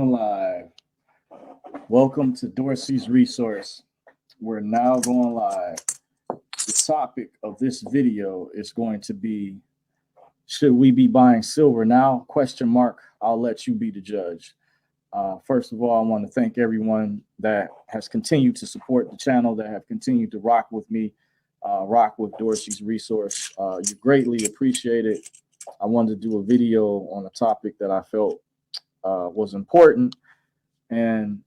Live. Welcome to Dorsey's Resource. We're now going live. The topic of this video is going to be, should we be buying silver now? Question mark. I'll let you be the judge. First of all, I want to thank everyone that has continued to support the channel, that have continued to rock with me, rock with Dorsey's Resource. You greatly appreciate it. I wanted to do a video on a topic that I felt was important, and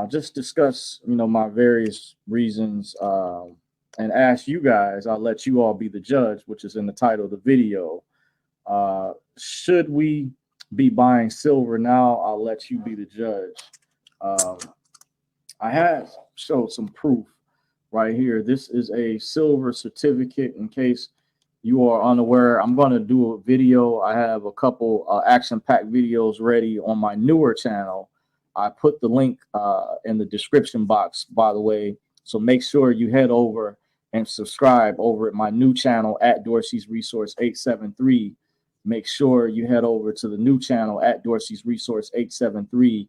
just discuss, my various reasons, and ask you guys. I'll let you all be the judge, which is in the title of the video. Should we be buying silver now? I'll let you be the judge. I have showed some proof right here. This is a silver certificate. In case you are unaware, I'm going to do a video. I have a couple action-packed videos ready on my newer channel. I put the link in the description box, by the way. So make sure you head over and subscribe over at my new channel at Dorsey's Resource 873. Make sure you head over to the new channel at Dorsey's Resource 873.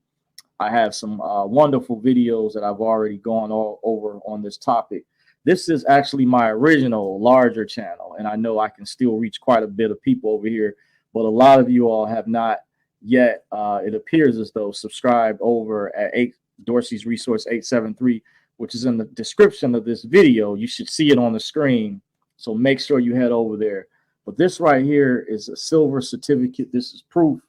I have some wonderful videos that I've already gone all over on this topic. This is actually my original larger channel, and I know I can still reach quite a bit of people over here, but a lot of you all have not yet, it appears as though, subscribed over at Dorsey's Resource 873, which is in the description of this video. You should see it on the screen, so make sure you head over there. But this right here is a silver certificate. This is proof,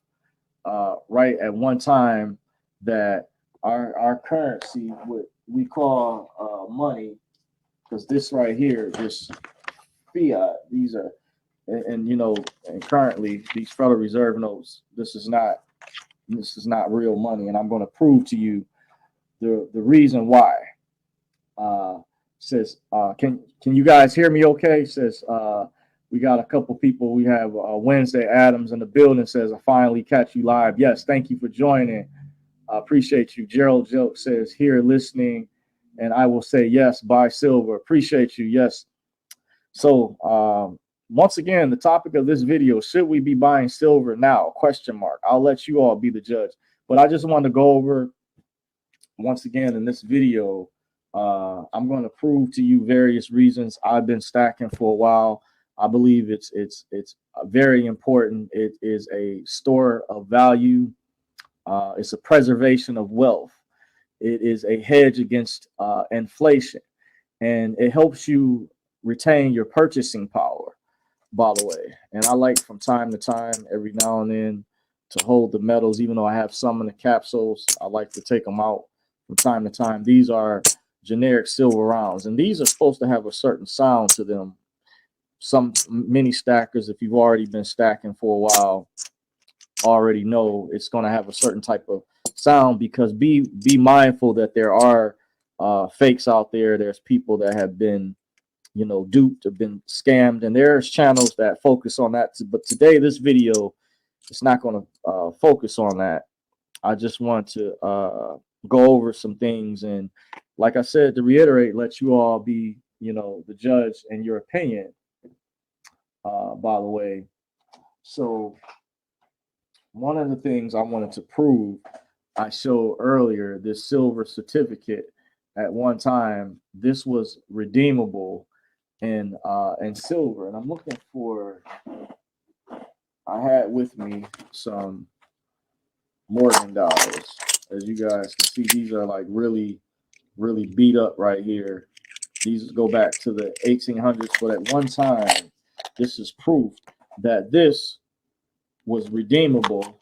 right, at one time that our currency, what we call money, because this right here, this fiat, these are, and currently these Federal Reserve notes, this is not real money, and I'm going to prove to you the reason why. Says, can you guys hear me? Okay. Says, we got a couple people. We have Wednesday Adams in the building. Says, I finally catch you live. Yes, thank you for joining. I appreciate you. Gerald Joke says, here listening. And I will say, yes, buy silver. Appreciate you. Yes. So once again, the topic of this video, should we be buying silver now? Question mark. I'll let you all be the judge. But I just want to go over, once again, in this video, I'm going to prove to you various reasons. I've been stacking for a while. I believe it's very important. It is a store of value. It's a preservation of wealth. It is a hedge against inflation, and it helps you retain your purchasing power, by the way. And I like from time to time, every now and then, to hold the metals, even though I have some in the capsules. I like to take them out from time to time. These are generic silver rounds, and these are supposed to have a certain sound to them. Some mini stackers, if you've already been stacking for a while, already know it's going to have a certain type of sound, because be mindful that there are fakes out there. There's people that have been, duped, have been scammed, and there's channels that focus on that. But today, this video, it's not going to focus on that. I just want to go over some things, and like I said, to reiterate, let you all be, the judge and your opinion, by the way. So one of the things I wanted to prove, I showed earlier, this silver certificate. At one time, this was redeemable in silver. And I'm looking for, I had with me some Morgan dollars. As you guys can see, these are like really, really beat up right here. These go back to the 1800s, but at one time, this is proof that this was redeemable,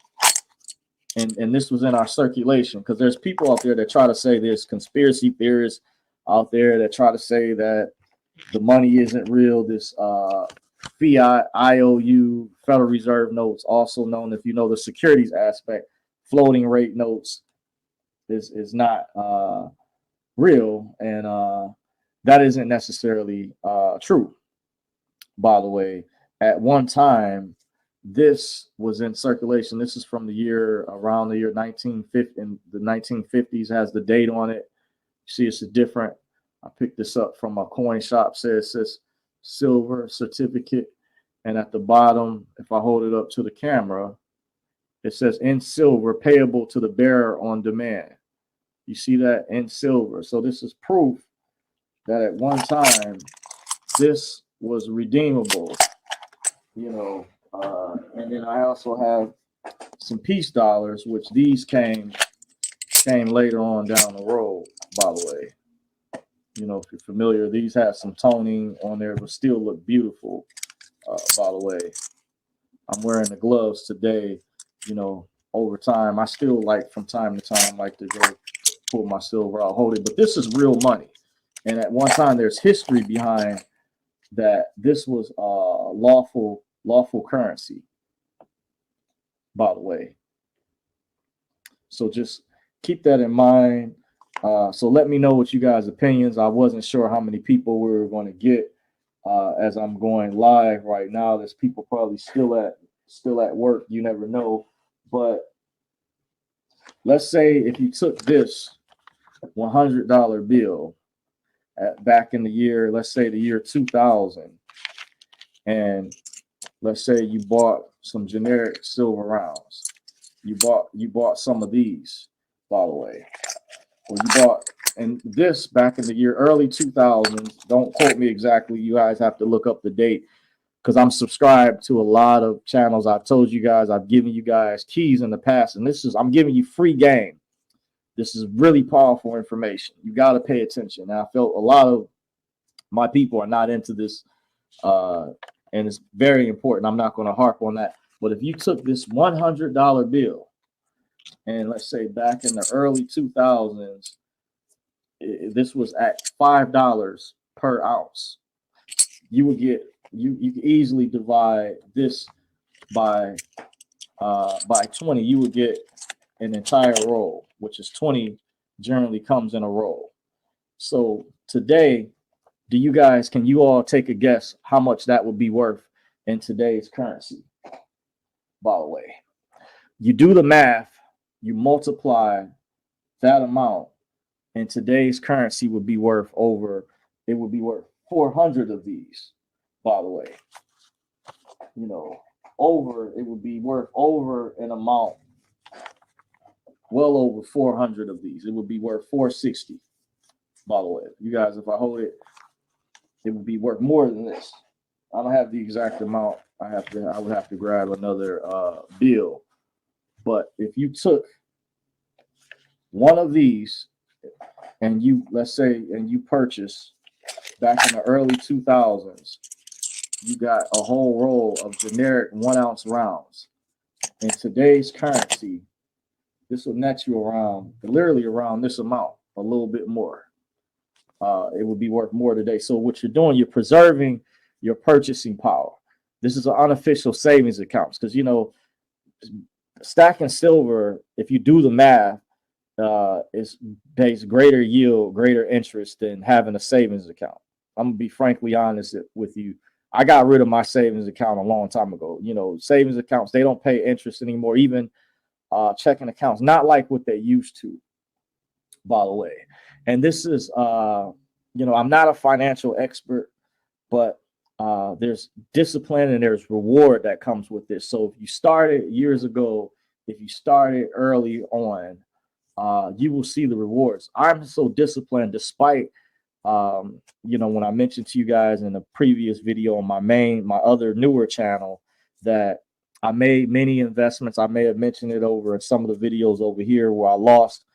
and this was in our circulation. Because there's people out there that try to say, there's conspiracy theorists out there that try to say that the money isn't real. This fiat IOU, Federal Reserve notes, also known, if you know the securities aspect, floating rate notes, is not real, and that isn't necessarily true, by the way. At one time, this was in circulation. This is from the year, around the year 1950, in the 1950s, has the date on it. See, it's a different, I picked this up from a coin shop. Says silver certificate, and at the bottom, if I hold it up to the camera, It says in silver, payable to the bearer on demand. You see that, in silver. So this is proof that at one time this was redeemable, you know. And then I also have some peace dollars, which these came later on down the road, by the way. You know, if you're familiar, these have some toning on there, but still look beautiful, by the way. I'm wearing the gloves today. You know, over time, I still like from time to time like to go pull my silver out, hold it. But this is real money. And at one time, there's history behind that. This was lawful currency, by the way. So just keep that in mind. So let me know what you guys' opinions. I wasn't sure how many people we were going to get as I'm going live right now. There's people probably still at work. You never know. But let's say if you took this $100 bill back in the year, let's say the year 2000, and let's say you bought some generic silver rounds. You bought some of these, by the way. Or you bought, and this back in the year early 2000s. Don't quote me exactly. You guys have to look up the date, because I'm subscribed to a lot of channels. I've told you guys, I've given you guys keys in the past, and I'm giving you free game. This is really powerful information. You got to pay attention. Now, I felt a lot of my people are not into this, and it's very important. I'm not going to harp on that. But if you took this $100 bill, and let's say back in the early 2000s, this was at $5 per ounce, you would get, you could easily divide this by 20. You would get an entire roll, which is 20 generally comes in a roll. So today, can you all take a guess how much that would be worth in today's currency? By the way, you do the math, you multiply that amount, and today's currency would be worth 400 of these, by the way. You know, it would be worth over an amount, well over 400 of these. It would be worth 460, by the way. You guys, if I hold it, it would be worth more than this. I don't have the exact amount. I would have to grab another bill. But if you took one of these and you purchase back in the early 2000s, you got a whole roll of generic 1 ounce rounds. In today's currency, this will net you literally around this amount, a little bit more. It would be worth more today. So what you're doing, you're preserving your purchasing power. This is an unofficial savings account, because, you know, stacking silver, if you do the math, is pays greater yield, greater interest than having a savings account. I'm gonna be frankly honest with you. I got rid of my savings account a long time ago. You know, savings accounts, they don't pay interest anymore. Even checking accounts, not like what they used to, by the way. And this is, you know, I'm not a financial expert, but there's discipline and there's reward that comes with this. So if you started years ago, if you started early on, you will see the rewards. I'm so disciplined, despite, you know, when I mentioned to you guys in a previous video on my other newer channel, that I made many investments. I may have mentioned it over in some of the videos over here where I lost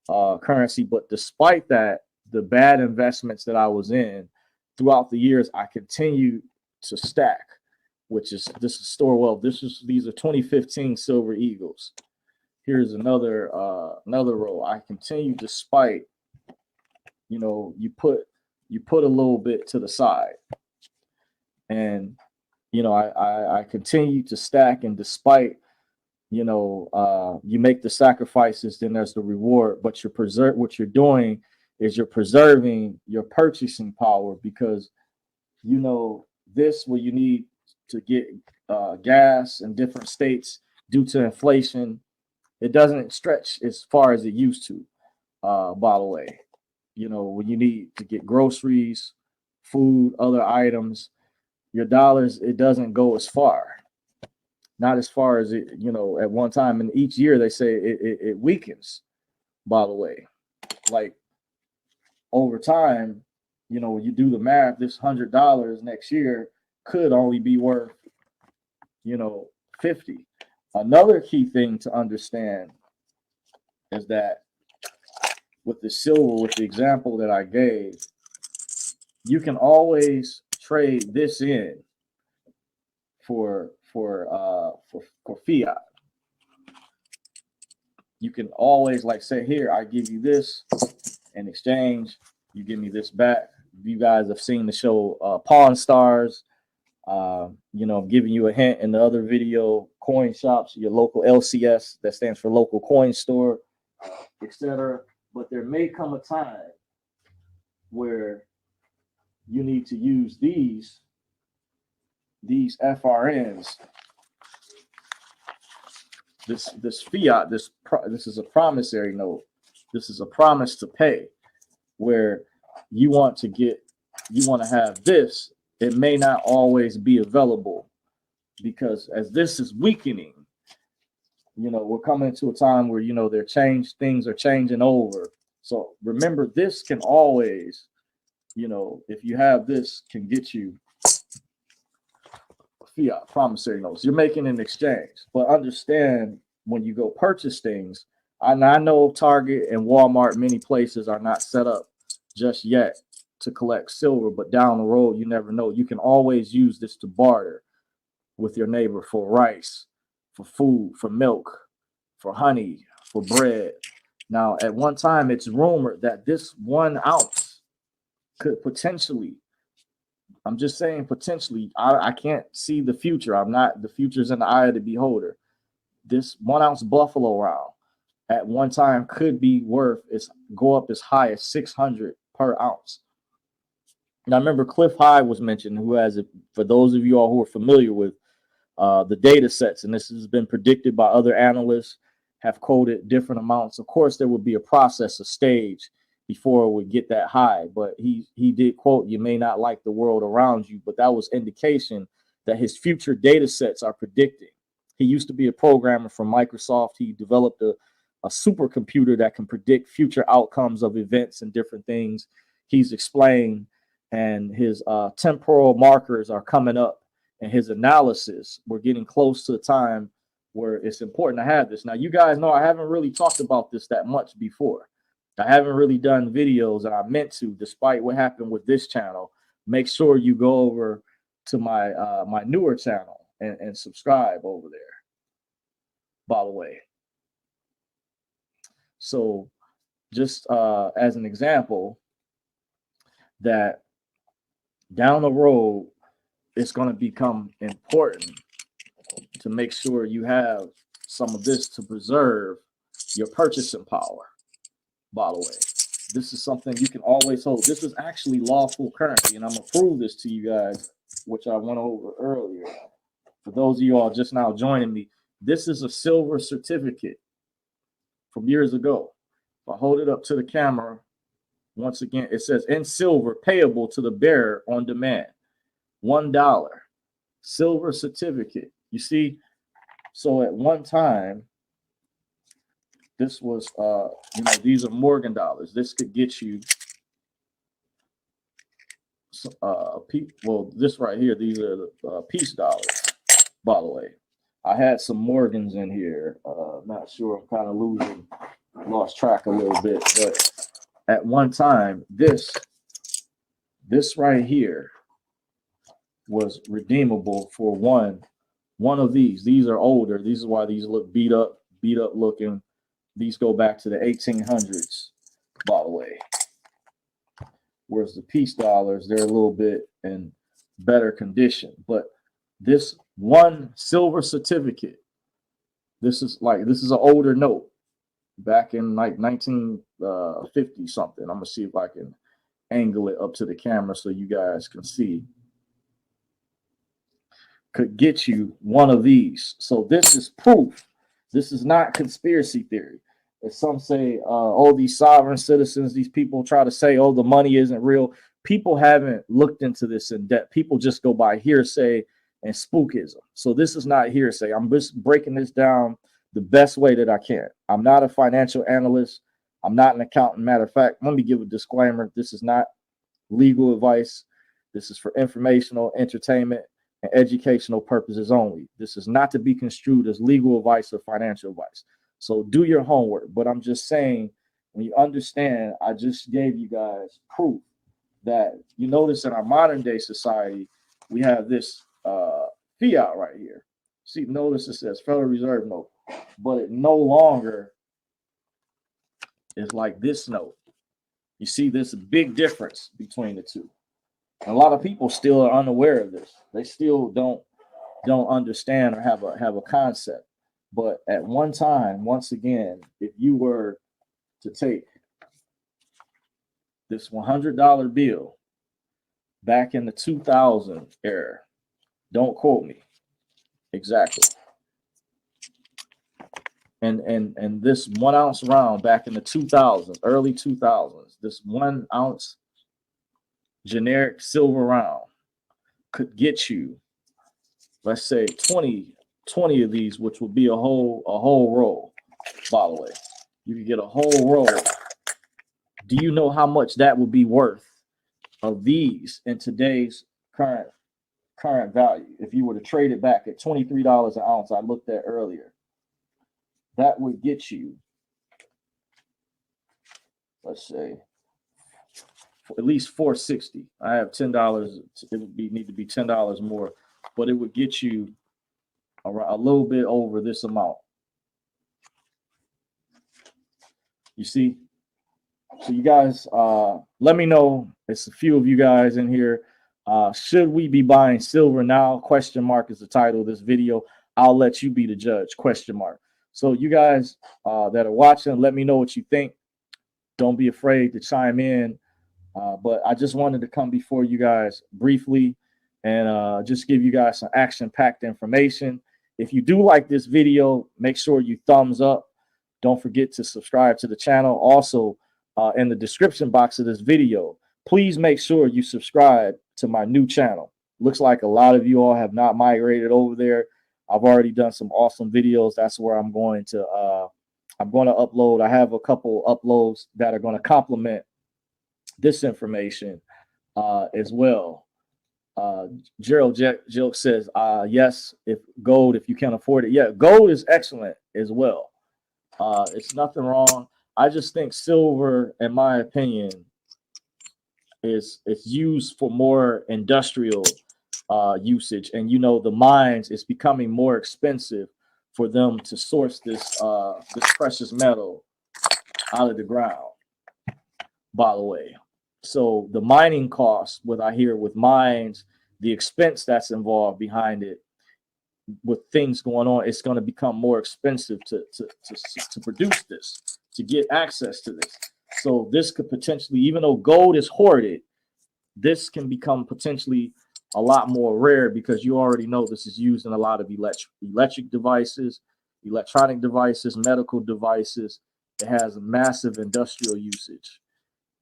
currency. But despite that, the bad investments that I was in throughout the years, I continued to stack, this is store wealth. These are 2015 Silver Eagles. Here's another row. I continue, despite, you know, you put a little bit to the side, and, you know, I continue to stack, and despite, you know, you make the sacrifices, then there's the reward. But what you're doing is you're preserving your purchasing power, because, you know, this, where you need to get gas in different states due to inflation, it doesn't stretch as far as it used to, by the way. You know, when you need to get groceries, food, other items, your dollars, it doesn't go as far. not as far as it, at one time. And each year they say it weakens, by the way. Like over time, when you do the math, this $100 next year could only be worth, 50. Another key thing to understand is that with the silver, with the example that I gave, you can always trade this in for fiat. You can always, like, say, here, I give you this in exchange, you give me this back. You guys have seen the show Pawn Stars. I'm giving you a hint in the other video, coin shops, your local LCS, that stands for local coin store, etc. But there may come a time where you need to use these FRNs, this fiat, this is a promissory note. This is a promise to pay, where you want to have this. It may not always be available, because as this is weakening, we're coming to a time where, things are changing over. So remember, this can always, if you have this, can get you fiat promissory notes. You're making an exchange. But understand, when you go purchase things, I know Target and Walmart, many places are not set up just yet to collect silver, but down the road, you never know. You can always use this to barter with your neighbor for rice, for food, for milk, for honey, for bread. Now, at one time, it's rumored that this 1 ounce could potentially, I'm just saying potentially, I can't see the future. The future's in the eye of the beholder. This 1 ounce buffalo round at one time could be go up as high as 600 per ounce. Now, remember, Cliff High was mentioned, who has it, for those of you all who are familiar with the data sets, and this has been predicted by other analysts, have quoted different amounts. Of course, there would be a process, a stage before it would get that high, but he did quote, "You may not like the world around you," but that was indication that his future data sets are predicting. He used to be a programmer from Microsoft. He developed a supercomputer that can predict future outcomes of events and different things he's explained, and his temporal markers are coming up, and his analysis, we're getting close to the time where it's important to have this. Now, you guys know I haven't really talked about this that much before. I haven't really done videos, and I meant to, despite what happened with this channel. Make sure you go over to my my newer channel and subscribe over there, by the way. So just as an example, that down the road, it's going to become important to make sure you have some of this to preserve your purchasing power. By the way, this is something you can always hold. This is actually lawful currency, and I'm going to prove this to you guys, which I went over earlier. For those of you all just now joining me, this is a silver certificate from years ago. If I hold it up to the camera, once again, it says, "In silver, payable to the bearer on demand. $1 silver certificate." You see, so at one time, this was, these are Morgan dollars. This could get you, this right here, these are the peace dollars, by the way. I had some Morgans in here. Not sure, I'm kind of lost track a little bit, but at one time, this right here was redeemable for one of these. These are older. These is why these look beat up looking. These go back to the 1800s, by the way. Whereas the peace dollars, they're a little bit in better condition. But this one silver certificate, this is an older note back in like 1950 something. I'm gonna see if I can angle it up to the camera so you guys can see. Could get you one of these. So this is proof. This is not conspiracy theory. As some say, these sovereign citizens, these people try to say, the money isn't real. People haven't looked into this in depth. People just go by hearsay and spookism. So this is not hearsay. I'm just breaking this down the best way that I can. I'm not a financial analyst. I'm not an accountant. Matter of fact, let me give a disclaimer. This is not legal advice. This is for informational, entertainment, and educational purposes only. This is not to be construed as legal advice or financial advice. So do your homework. But I'm just saying, when you understand, I just gave you guys proof that you notice in our modern day society, we have this fiat right here. See, notice it says Federal Reserve note, but it no longer is like this note. You see this big difference between the two. A lot of people still are unaware of this. They still don't understand or have a concept. But at one time, once again, if you were to take this $100 bill back in the 2000 era, don't quote me exactly, and this 1 ounce round back in the 2000s, early 2000s, this 1 ounce generic silver round could get you, let's say 20 of these, which would be a whole roll. By the way, you could get a whole roll. Do you know how much that would be worth of these in today's current value? If you were to trade it back at $23 an ounce, I looked at earlier, that would get you, let's say, at least $4.60. I have $10. It would need to be $10 more, but it would get you a little bit over this amount. You see? So you guys, let me know. It's a few of you guys in here. Should we be buying silver now? Question mark is the title of this video. I'll let you be the judge. Question mark. So you guys that are watching, let me know what you think. Don't be afraid to chime in. But I just wanted to come before you guys briefly and just give you guys some action-packed information. If you do like this video, make sure you thumbs up. Don't forget to subscribe to the channel. Also, in the description box of this video, please make sure you subscribe to my new channel. Looks like a lot of you all have not migrated over there. I've already done some awesome videos. That's where I'm going to upload. I have a couple uploads that are going to complement this information as well. Gerald Joke says, yes, if gold, if you can't afford it. Yeah, gold is excellent as well. It's nothing wrong. I just think silver, in my opinion, it's used for more industrial usage. And, you know, the mines, it's becoming more expensive for them to source this precious metal out of the ground, by the way. So the mining costs, what I hear with mines, the expense that's involved behind it, with things going on, it's going to become more expensive to produce this, to get access to this. So this could potentially, even though gold is hoarded, this can become potentially a lot more rare, because you already know this is used in a lot of electric devices, electronic devices, medical devices. It has a massive industrial usage,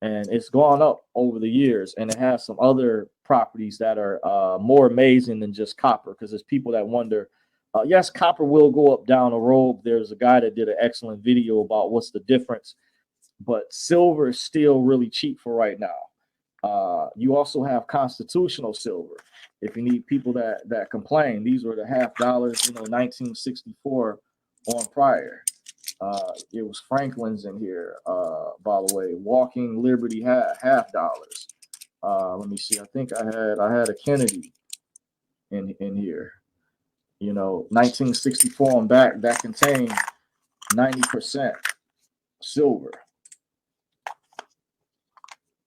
and it's gone up over the years, and it has some other properties that are more amazing than just copper, because there's people that wonder, yes, copper will go up down the road. There's a guy that did an excellent video about what's the difference, but silver is still really cheap for right now. You also have constitutional silver. If you need people that complain, these were the $half, you know, 1964 on prior. It was Franklin's in here, by the way. Walking Liberty $half. Let me see. I think I had a Kennedy in here. You know, 1964 on back, that contained 90% silver.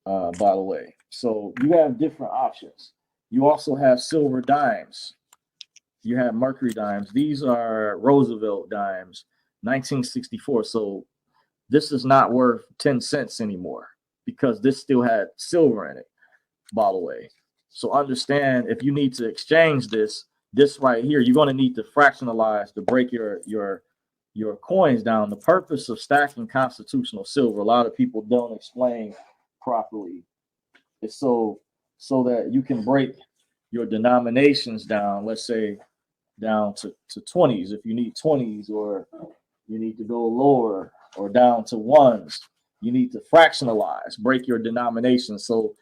By the way, so you have different options. You also have silver dimes. You have Mercury dimes. These are Roosevelt dimes, 1964. So this is not worth 10 cents anymore, because this still had silver in it, by the way. So understand, if you need to exchange this right here, you're going to need to fractionalize to break your coins down. The purpose of stacking constitutional silver, a lot of people don't explain properly. It's so that you can break your denominations down, let's say down to 20s if you need 20s, or you need to go lower or down to ones. You need to fractionalize, break your denomination. So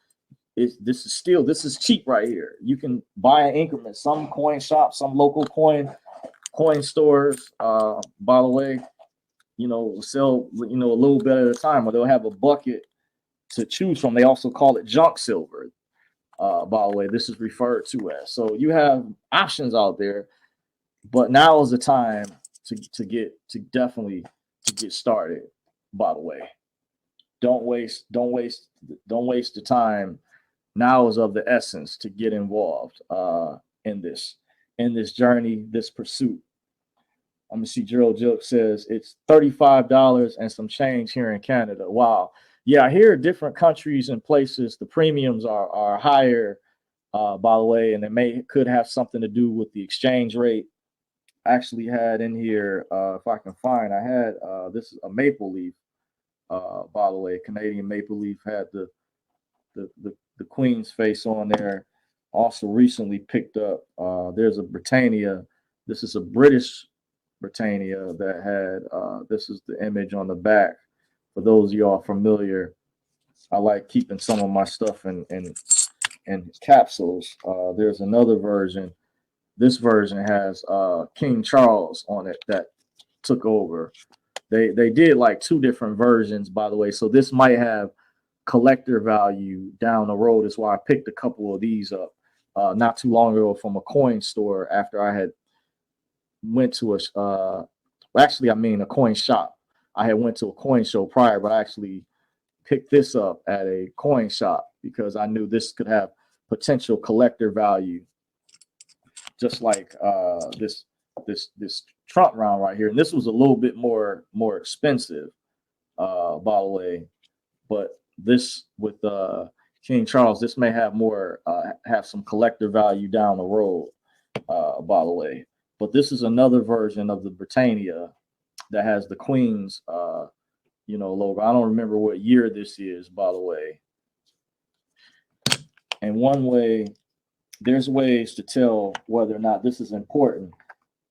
this is cheap right here. You can buy an increment. Some coin shops, some local coin stores, by the way, sell, a little bit at a time, or they'll have a bucket to choose from. They also call it junk silver. By the way, this is referred to as. So you have options out there, but now is the time to get started. By the way, don't waste the time. Now is of the essence to get involved in this journey, this pursuit. Let me see. Gerald Joke says it's $35 and some change here in Canada. Wow. Yeah, I hear different countries and places the premiums are higher, by the way, and it could have something to do with the exchange rate. I actually had in here, if I can find, I had this is a maple leaf, by the way, Canadian maple leaf, had the Queen's face on there. Also recently picked up, there's a Britannia. This is a British Britannia that had, this is the image on the back. For those of y'all familiar, I like keeping some of my stuff in capsules. There's another version. This version has King Charles on it that took over. They did like 2 different versions, by the way. So this might have collector value down the road. Is why I picked a couple of these up not too long ago from a coin store after I had went to a coin shop. I had went to a coin show prior, but I actually picked this up at a coin shop because I knew this could have potential collector value, just like this Trump round right here. And this was a little bit more expensive, by the way. But this with King Charles, this may have more have some collector value down the road, by the way. But this is another version of the Britannia that has the Queen's logo. I don't remember what year this is, by the way. And one way, there's ways to tell whether or not this is important.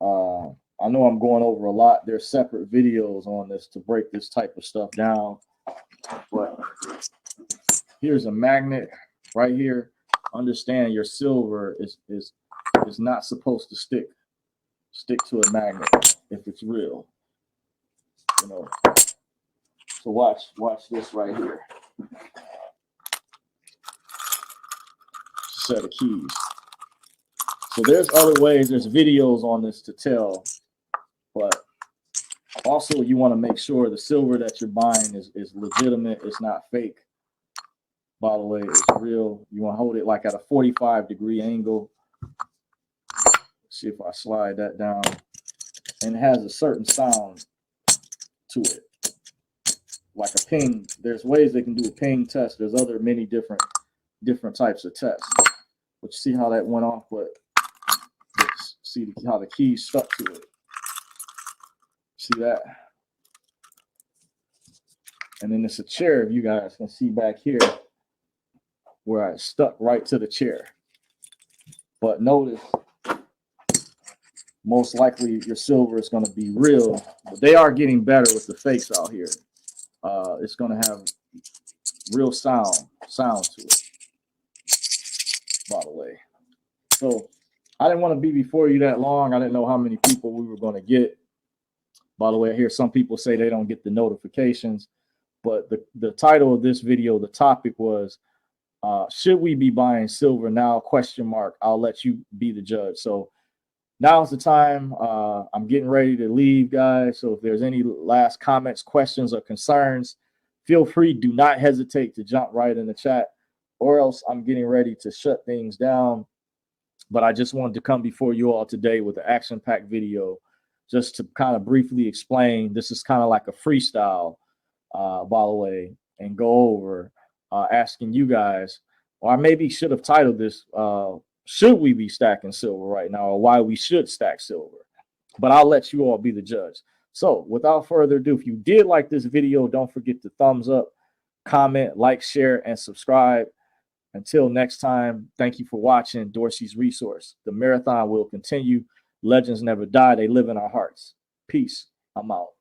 I know I'm going over a lot. There's separate videos on this to break this type of stuff down. But here's a magnet right here. Understand your silver is not supposed to stick to a magnet if it's real. So watch this right here. Set of keys. So there's other ways, there's videos on this to tell, but also you want to make sure the silver that you're buying is legitimate, it's not fake. By the way, it's real. You want to hold it like at a 45-degree angle. Let's see if I slide that down. And it has a certain sound to it. Like a ping. There's ways they can do a ping test. There's many different types of tests. But you see how that went off, but see how the keys stuck to it. See that? And then it's a chair, if you guys can see back here, where I stuck right to the chair. But notice, most likely your silver is going to be real, but they are getting better with the fakes out here. It's going to have real sound to it, by the way. So I didn't want to be before you that long. I didn't know how many people we were going to get. By the way, I hear some people say they don't get the notifications, but the title of this video, the topic was, should we be buying silver now? ? I'll let you be the judge. So now's the time. I'm getting ready to leave, guys. So if there's any last comments, questions, or concerns, feel free. Do not hesitate to jump right in the chat, or else I'm getting ready to shut things down. But I just wanted to come before you all today with an action-packed video just to kind of briefly explain. This is kind of like a freestyle, by the way, and go over asking you guys, or I maybe should have titled this, should we be stacking silver right now, or why we should stack silver? But I'll let you all be the judge. So without further ado, if you did like this video, don't forget to thumbs up, comment, like, share, and subscribe. Until next time, thank you for watching Dorsey's Resource. The marathon will continue. Legends never die. They live in our hearts. Peace. I'm out.